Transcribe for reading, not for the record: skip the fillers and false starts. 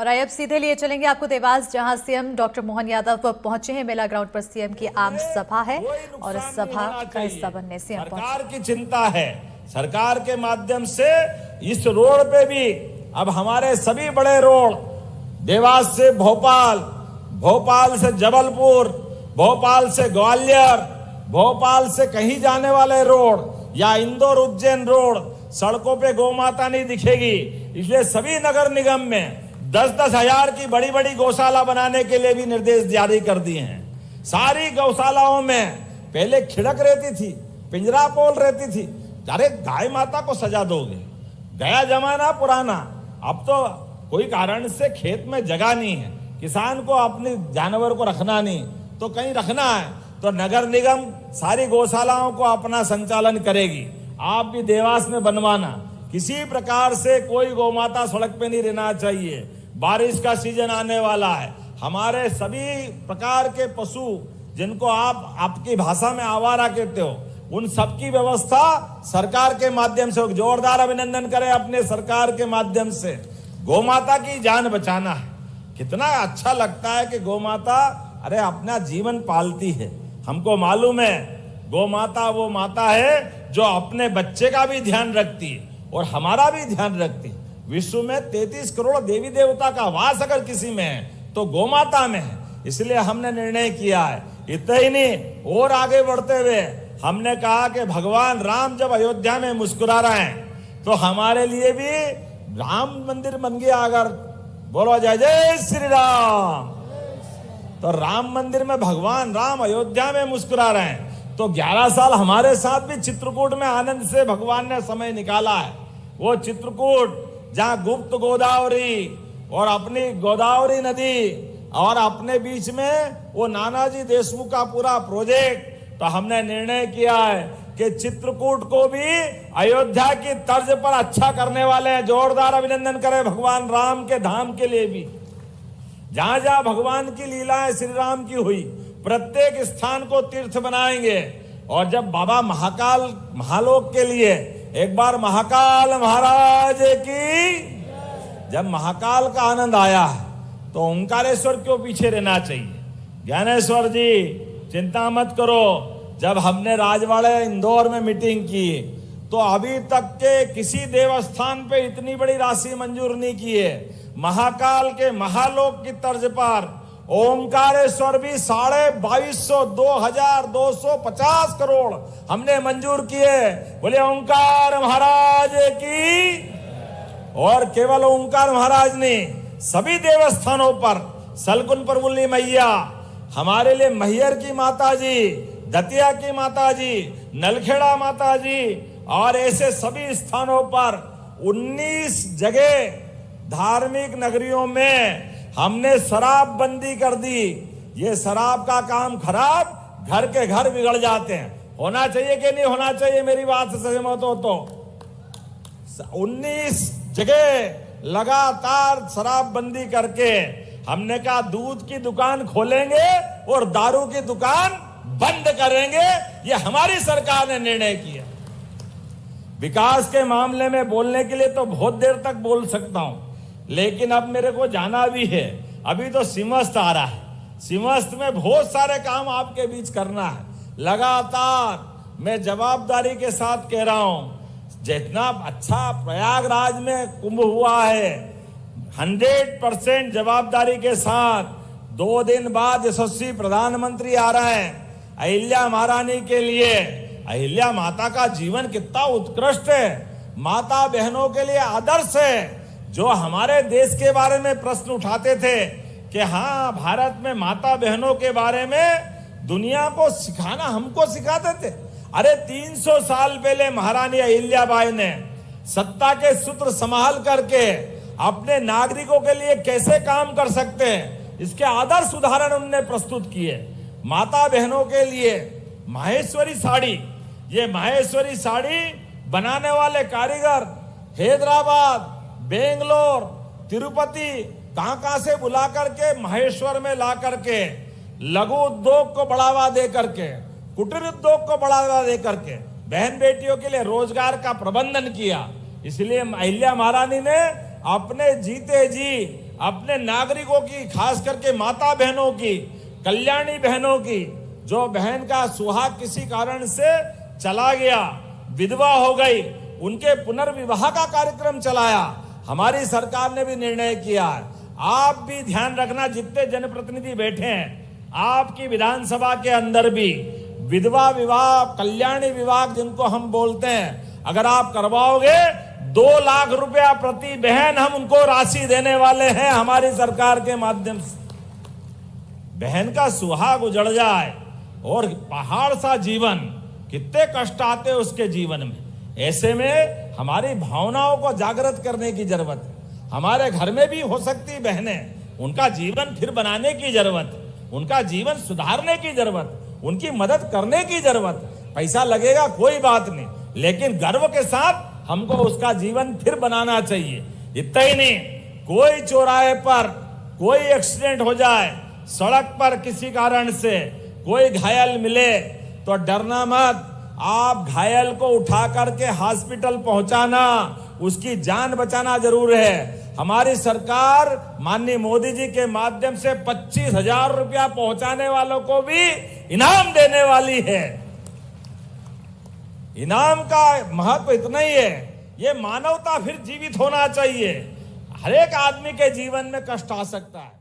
और अब सीधे लिए चलेंगे आपको देवास, जहां सीएम डॉक्टर मोहन यादव पहुंचे हैं। मेला ग्राउंड पर सीएम की आम सभा है और इस सभा का हिस्सा बनने सीएम सरकार की चिंता है। सरकार के माध्यम से इस रोड पे भी अब हमारे सभी बड़े रोड, देवास से भोपाल, भोपाल से जबलपुर, भोपाल से ग्वालियर, भोपाल से कहीं जाने वाले रोड या इंदौर उज्जैन रोड, सड़कों पे गौ माता नहीं दिखेगी। इसलिए सभी नगर निगम में 10-10 हजार की बड़ी बड़ी गौशाला बनाने के लिए भी निर्देश जारी कर दिए हैं। सारी गौशालाओं में पहले खिड़क रहती थी, पिंजरा पोल रहती थी। अरे गाय माता को सजा दोगे, गया जमाना पुराना। अब तो कोई कारण से खेत में जगह नहीं है, किसान को अपने जानवर को रखना नहीं, तो कहीं रखना है तो नगर निगम सारी गौशालाओं को अपना संचालन करेगी। आप भी देवास में बनवाना, किसी प्रकार से कोई गौ माता सड़क पे नहीं रहना चाहिए। बारिश का सीजन आने वाला है, हमारे सभी प्रकार के पशु जिनको आप आपकी भाषा में आवारा कहते हो, उन सबकी व्यवस्था सरकार के माध्यम से। जोरदार अभिनंदन करें अपने सरकार के माध्यम से। गौ माता की जान बचाना है। कितना अच्छा लगता है कि गौ माता अरे अपना जीवन पालती है। हमको मालूम है गौ माता वो माता है जो अपने बच्चे का भी ध्यान रखती है और हमारा भी ध्यान रखती है। विश्व में 33 करोड़ देवी देवता का वास अगर किसी में है तो गौ माता में है। इसलिए हमने निर्णय किया है। इतना ही नहीं, और आगे बढ़ते हुए हमने कहा कि भगवान राम जब अयोध्या में मुस्कुरा रहे हैं तो हमारे लिए भी राम मंदिर बन गया। अगर बोलो जय जय श्री राम, तो राम मंदिर में भगवान राम अयोध्या में मुस्कुरा रहे हैं तो 11 साल हमारे साथ भी चित्रकूट में आनंद से भगवान ने समय निकाला है। वो चित्रकूट जहां गुप्त गोदावरी और अपनी गोदावरी नदी और अपने बीच में वो नानाजी देशमुख का पूरा प्रोजेक्ट, तो हमने निर्णय किया है कि चित्रकूट को भी अयोध्या की तर्ज पर अच्छा करने वाले हैं। जोरदार अभिनंदन करें भगवान राम के धाम के लिए भी। जहां जहां भगवान की लीलाएं श्री राम की हुई, प्रत्येक स्थान को तीर्थ बनाएंगे। और जब बाबा महाकाल महालोक के लिए एक बार महाकाल महाराज की, जब महाकाल का आनंद आया तो ओंकारेश्वर क्यों पीछे रहना चाहिए। ज्ञानेश्वर जी चिंता मत करो, जब हमने राजवाड़े इंदौर में मीटिंग की तो अभी तक के किसी देवस्थान पे इतनी बड़ी राशि मंजूर नहीं की है। महाकाल के महालोक की तर्ज पर ओंकारेश्वर भी 2250 2250 करोड़ हमने मंजूर किए। बोले ओंकार महाराज की। और केवल ओंकार महाराज ने सभी देवस्थानों पर, सलकुन परवुल्ली मैया, हमारे लिए मैहर की माता जी, दतिया की माता जी, नलखेड़ा माता जी, और ऐसे सभी स्थानों पर 19 जगह धार्मिक नगरियों में हमने शराब बंदी कर दी। ये शराब का काम खराब, घर के घर बिगड़ जाते हैं। होना चाहिए कि नहीं होना चाहिए, मेरी बात से सहमत हो तो। 19 जगह लगातार शराब बंदी करके हमने कहा दूध की दुकान खोलेंगे और दारू की दुकान बंद करेंगे। ये हमारी सरकार ने निर्णय किया। विकास के मामले में बोलने के लिए तो बहुत देर तक बोल सकता हूं, लेकिन अब मेरे को जाना भी है। अभी तो सिमस्त आ रहा है, सिमस्त में बहुत सारे काम आपके बीच करना है। लगातार मैं जवाबदारी के साथ कह रहा हूं, जितना अच्छा प्रयागराज में कुंभ हुआ है, 100% जवाबदारी के साथ 2 दिन बाद यशस्वी प्रधानमंत्री आ रहे हैं अहिल्या महारानी के लिए। अहिल्या माता का जीवन कितना उत्कृष्ट है, माता बहनों के लिए आदर्श है। जो हमारे देश के बारे में प्रश्न उठाते थे कि हाँ भारत में माता बहनों के बारे में दुनिया को सिखाना, हमको सिखाते थे। अरे 300 साल पहले महारानी अहिल्याबाई ने सत्ता के सूत्र संभाल करके अपने नागरिकों के लिए कैसे काम कर सकते हैं, इसके आदर्श उदाहरण उन्होंने प्रस्तुत किए। माता बहनों के लिए माहेश्वरी साड़ी, ये माहेश्वरी साड़ी बनाने वाले कारीगर हैदराबाद, बेंगलोर, तिरुपति, कहां से बुला करके महेश्वर में ला करके लघु उद्योग को बढ़ावा दे करके, कुटीर उद्योग को बढ़ावा दे करके बहन बेटियों के लिए रोजगार का प्रबंधन किया। इसलिए अहिल्या महारानी ने अपने जीते जी अपने नागरिकों की, खास करके माता बहनों की, कल्याणी बहनों की, जो बहन का सुहाग किसी कारण से चला गया, विधवा हो गई, उनके पुनर्विवाह का कार्यक्रम चलाया। हमारी सरकार ने भी निर्णय किया। आप भी ध्यान रखना, जितने जनप्रतिनिधि बैठे हैं, आपकी विधानसभा के अंदर भी विधवा विवाह, कल्याणी विवाह जिनको हम बोलते हैं, अगर आप करवाओगे 2 लाख रुपया प्रति बहन हम उनको राशि देने वाले हैं हमारी सरकार के माध्यम से। बहन का सुहाग उजड़ जाए और पहाड़ सा जीवन, कितने कष्ट आते हैं उसके जीवन में, ऐसे में हमारी भावनाओं को जागृत करने की जरूरत है। हमारे घर में भी हो सकती बहनें, उनका जीवन फिर बनाने की जरूरत, उनका जीवन सुधारने की जरूरत, उनकी मदद करने की जरूरत। पैसा लगेगा कोई बात नहीं, लेकिन गर्व के साथ हमको उसका जीवन फिर बनाना चाहिए। इतना ही नहीं, कोई चौराहे पर कोई एक्सीडेंट हो जाए, सड़क पर किसी कारण से कोई घायल मिले तो डरना मत। आप घायल को उठा करके हॉस्पिटल पहुंचाना, उसकी जान बचाना जरूर है। हमारी सरकार माननीय मोदी जी के माध्यम से 25,000 रुपया पहुंचाने वालों को भी इनाम देने वाली है। इनाम का महत्व इतना ही है, ये मानवता फिर जीवित होना चाहिए। हर एक आदमी के जीवन में कष्ट आ सकता है।